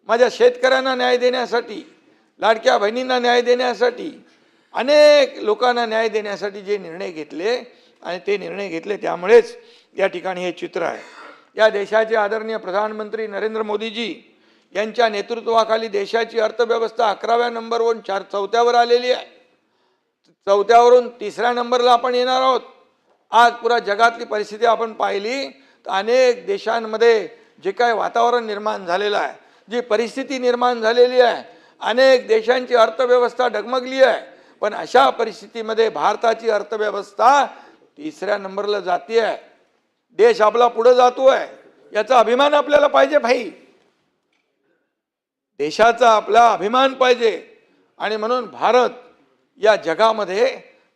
माझ्या शेतकऱ्यांना न्याय देण्यासाठी, लाडक्या बहिणींना न्याय देण्यासाठी, अनेक लोकांना न्याय देण्यासाठी जे निर्णय घेतले आणि ते निर्णय घेतले त्यामुळेच या ठिकाणी हे चित्र आहे. या देशाचे आदरणीय प्रधानमंत्री नरेंद्र मोदीजी यांच्या नेतृत्वाखाली देशाची अर्थव्यवस्था 11व्या नंबरवरून 4थ्यावर आलेली आहे. 4थ्यावरून 3ऱ्या नंबरला आपण येणार आहोत. आज पुरा जगातली परिस्थिती आपण पाहिली तर अनेक देशांमध्ये जे काही वातावरण निर्माण झालेलं आहे, जी परिस्थिती निर्माण झालेली आहे, अनेक देशांची अर्थव्यवस्था डगमगली आहे. पण अशा परिस्थितीमध्ये भारताची अर्थव्यवस्था 3ऱ्या नंबरला जाते आहे. देश आपला पुढे जातोय, याचा अभिमान आपल्याला पाहिजे भाई. देशाचा आपला अभिमान पाहिजे. आणि म्हणून भारत या जगामध्ये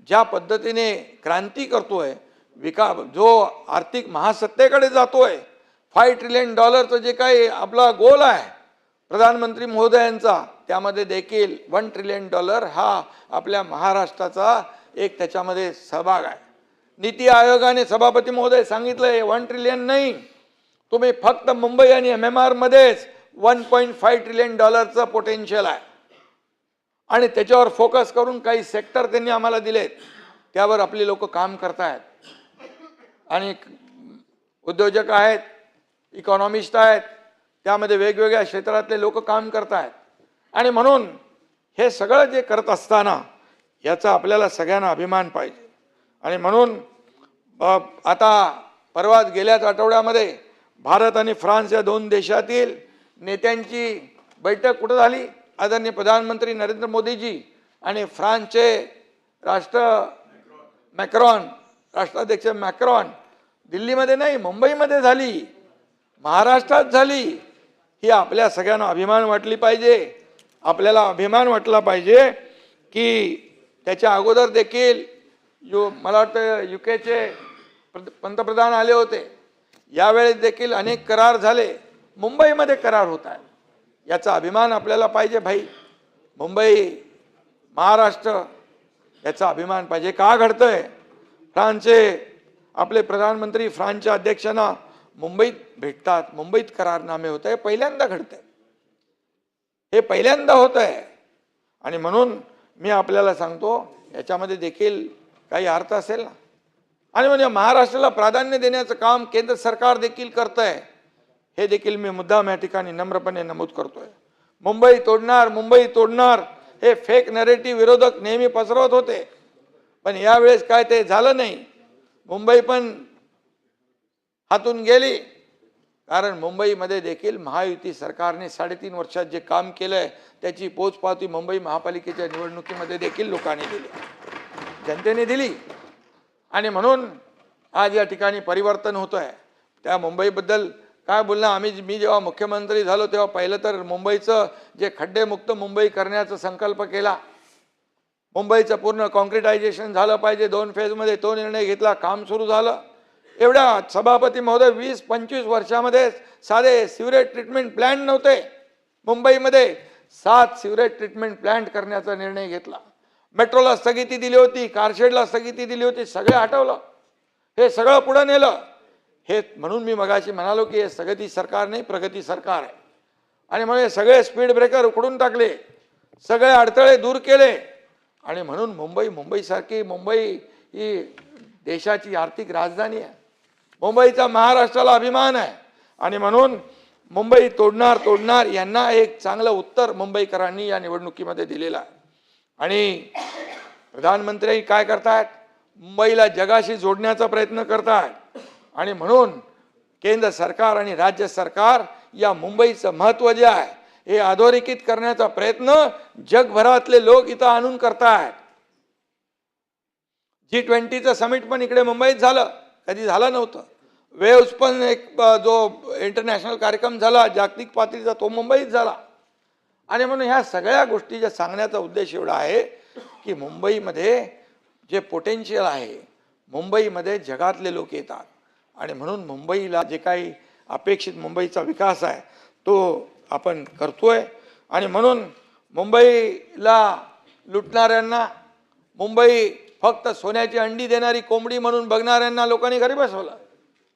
ज्या पद्धतीने क्रांती करतोय, जो आर्थिक महासत्तेकडे जातोय, $5 ट्रिलियन जे काही आपला गोल आहे प्रधानमंत्री महोदयांचा, त्यामध्ये देखील $1 ट्रिलियन हा आपल्या महाराष्ट्राचा एक त्याच्यामध्ये सहभाग आहे. नीती आयोगाने सभापती महोदय सांगितलंय 1 ट्रिलियन नाही, तुम्ही फक्त मुंबई आणि MMR मध्येच $1.5 ट्रिलियन पोटेन्शियल आहे. आणि त्याच्यावर फोकस करून काही सेक्टर त्यांनी आम्हाला दिलेत, त्यावर आपली लोक काम करतायत. आणि उद्योजक आहेत, इकॉनॉमिस्ट आहेत, त्यामध्ये वेगवेगळ्या क्षेत्रातले लोक काम करतायत. आणि म्हणून हे सगळं जे करत असताना याचा आपल्याला सगळ्यांना अभिमान पाहिजे. आणि म्हणून आता परवाच गेल्याच आठवड्यामध्ये भारत आणि फ्रान्स या 2 देशातील नेत्यांची बैठक कुठं झाली? आदरणीय प्रधानमंत्री नरेंद्र मोदीजी आणि फ्रान्सचे राष्ट्राध्यक्ष मॅक्रॉन दिल्लीमध्ये नाही, मुंबईमध्ये झाली, महाराष्ट्रात झाली. ही आपल्या सगळ्यांना अभिमान वाटली पाहिजे. आपल्याला अभिमान वाटला पाहिजे की त्याच्या अगोदर देखील मला वाटतं युकेचे पंतप्रधान आले होते, यावेळेस देखील अनेक करार झाले, मुंबईमध्ये करार होत आहे. याचा अभिमान आपल्याला पाहिजे भाई. मुंबई, महाराष्ट्र, याचा अभिमान पाहिजे. का घडतंय? फ्रान्सचे आपले प्रधानमंत्री फ्रान्सच्या अध्यक्षांना मुंबईत भेटतात, मुंबईत करारनामे होत आहे. पहिल्यांदा घडतंय, हे पहिल्यांदा होत आहे. आणि म्हणून मी आपल्याला सांगतो याच्यामध्ये देखील काही अर्थ असेल ना. आणि म्हणजे महाराष्ट्राला प्राधान्य देण्याचं काम केंद्र सरकार देखील करतंय, हे देखील मी मुद्दाम या ठिकाणी नम्रपणे नमूद करतोय. मुंबई तोडणार हे फेक नरेटिव्ह विरोधक नेहमी पसरवत होते, पण यावेळेस काय ते झालं नाही. मुंबई पण हातून गेली, कारण मुंबईमध्ये देखील महायुती सरकारने 3.5 वर्षात जे काम केलंय त्याची पोचपावती मुंबई महापालिकेच्या निवडणुकीमध्ये देखील लोकांनी दिली, जनतेने दिली. आणि म्हणून आज या ठिकाणी परिवर्तन होत आहे. त्या मुंबईबद्दल काय बोलणं, मी जेव्हा मुख्यमंत्री झालो तेव्हा पहिलं तर मुंबईचं जे खड्डेमुक्त मुंबई करण्याचा संकल्प केला, मुंबईचं पूर्ण कॉन्क्रिटायझेशन झालं पाहिजे 2 फेजमध्ये, तो निर्णय घेतला, काम सुरू झालं. एवढ्या सभापती महोदय 20-25 वर्षामध्ये साधे सिवरेज ट्रीटमेंट प्लॅन्ट नव्हते. मुंबईमध्ये 7 सिवरेज ट्रीटमेंट प्लॅन्ट करण्याचा निर्णय घेतला. मेट्रोला स्थगिती दिली होती, कारशेडला स्थगिती दिली होती, सगळे हटवलं. हे सगळं पुढे नेलं. हे म्हणून मी मगाशी म्हणालो की हे प्रगती सरकार नाही, प्रगती सरकार आहे. आणि म्हणून हे सगळे स्पीड ब्रेकर उकडून टाकले, सगळे अडथळे दूर केले. आणि म्हणून मुंबईसारखी, मुंबई ही देशाची आर्थिक राजधानी आहे. मुंबईचा महाराष्ट्राला अभिमान आहे. आणि म्हणून मुंबई तोडणार यांना एक चांगलं उत्तर मुंबईकरांनी या निवडणुकीमध्ये दिलेलं आहे. आणि प्रधानमंत्री काय करतायत? मुंबईला जगाशी जोडण्याचा प्रयत्न करतायत. आणि म्हणून केंद्र सरकार आणि राज्य सरकार या मुंबईचं महत्त्व जे आहे हे अधोरेखित करण्याचा प्रयत्न जगभरातले लोक इथं आणून करतायत. G20चं समिट पण इकडे मुंबईत झालं, कधी झालं नव्हतं. वेव्स पण एक जो इंटरनॅशनल कार्यक्रम झाला जागतिक पातळीचा, तो मुंबईत झाला. आणि म्हणून ह्या सगळ्या गोष्टी ज्या सांगण्याचा उद्देश एवढा आहे की मुंबईमध्ये जे पोटेन्शियल आहे, मुंबईमध्ये जगातले लोक येतात. आणि म्हणून मुंबईला जे काही अपेक्षित मुंबईचा विकास आहे तो आपण करतोय. आणि म्हणून मुंबईला लुटणाऱ्यांना, मुंबई फक्त सोन्याची अंडी देणारी कोंबडी म्हणून बघणाऱ्यांना लोकांनी घरी बसवलं,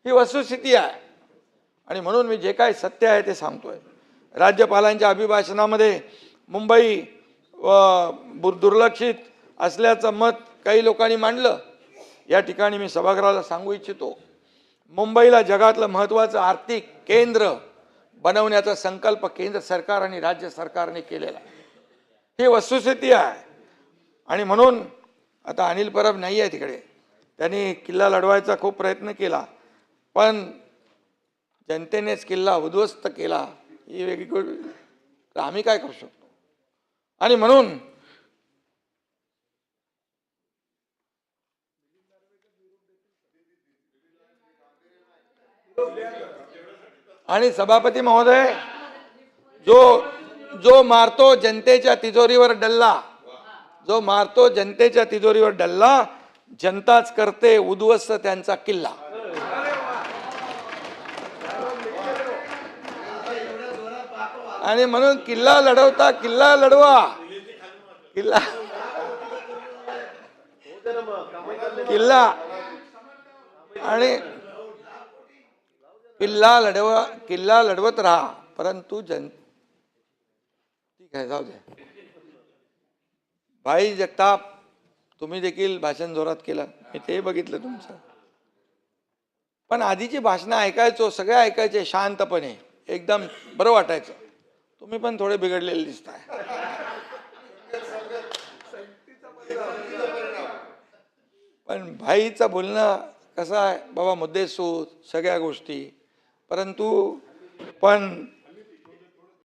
ही वस्तुस्थिती आहे. आणि म्हणून मी जे काही सत्य आहे ते सांगतोय. राज्यपालांच्या अभिभाषणामध्ये मुंबई दुर्लक्षित असल्याचं मत काही लोकांनी मांडलं. या ठिकाणी मी सभागृहाला सांगू इच्छितो, मुंबईला जगातलं महत्त्वाचं आर्थिक केंद्र बनवण्याचा संकल्प केंद्र सरकार आणि राज्य सरकारने केलेला आहे. ही वस्तुस्थिती आहे. आणि म्हणून आता अनिल परब नाही आहे तिकडे, त्यांनी किल्ला लढवायचा खूप प्रयत्न केला, पण जनतेनेच किल्ला उद्ध्वस्त केला. ही वेगळी गोष्ट. आम्ही काय करू शकतो? आणि म्हणून आणि सभापती महोदय, जो मारतो जनतेच्या तिजोरीवर डल्ला, जो मारतो जनतेच्या तिजोरीवर डल्ला, जनताच करते उद्ध्वस्त त्यांचा किल्ला. आणि म्हणून किल्ला लढवता किल्ला लढवा, किल्ला आणि किल्ला लढवत राहा, परंतु ठीक आहे, जाऊ दे. भाई जगताप, तुम्ही देखील भाषण जोरात केलं, मी ते बघितलं तुमचं. पण आधीची भाषणं ऐकायचो, सगळे ऐकायचे शांतपणे, एकदम बरं वाटायचं. तुम्ही पण थोडे बिघडलेले दिसताय. पण भाईचं बोलणं कसं आहे बाबा, मुद्देसूद सगळ्या गोष्टी, परंतु पण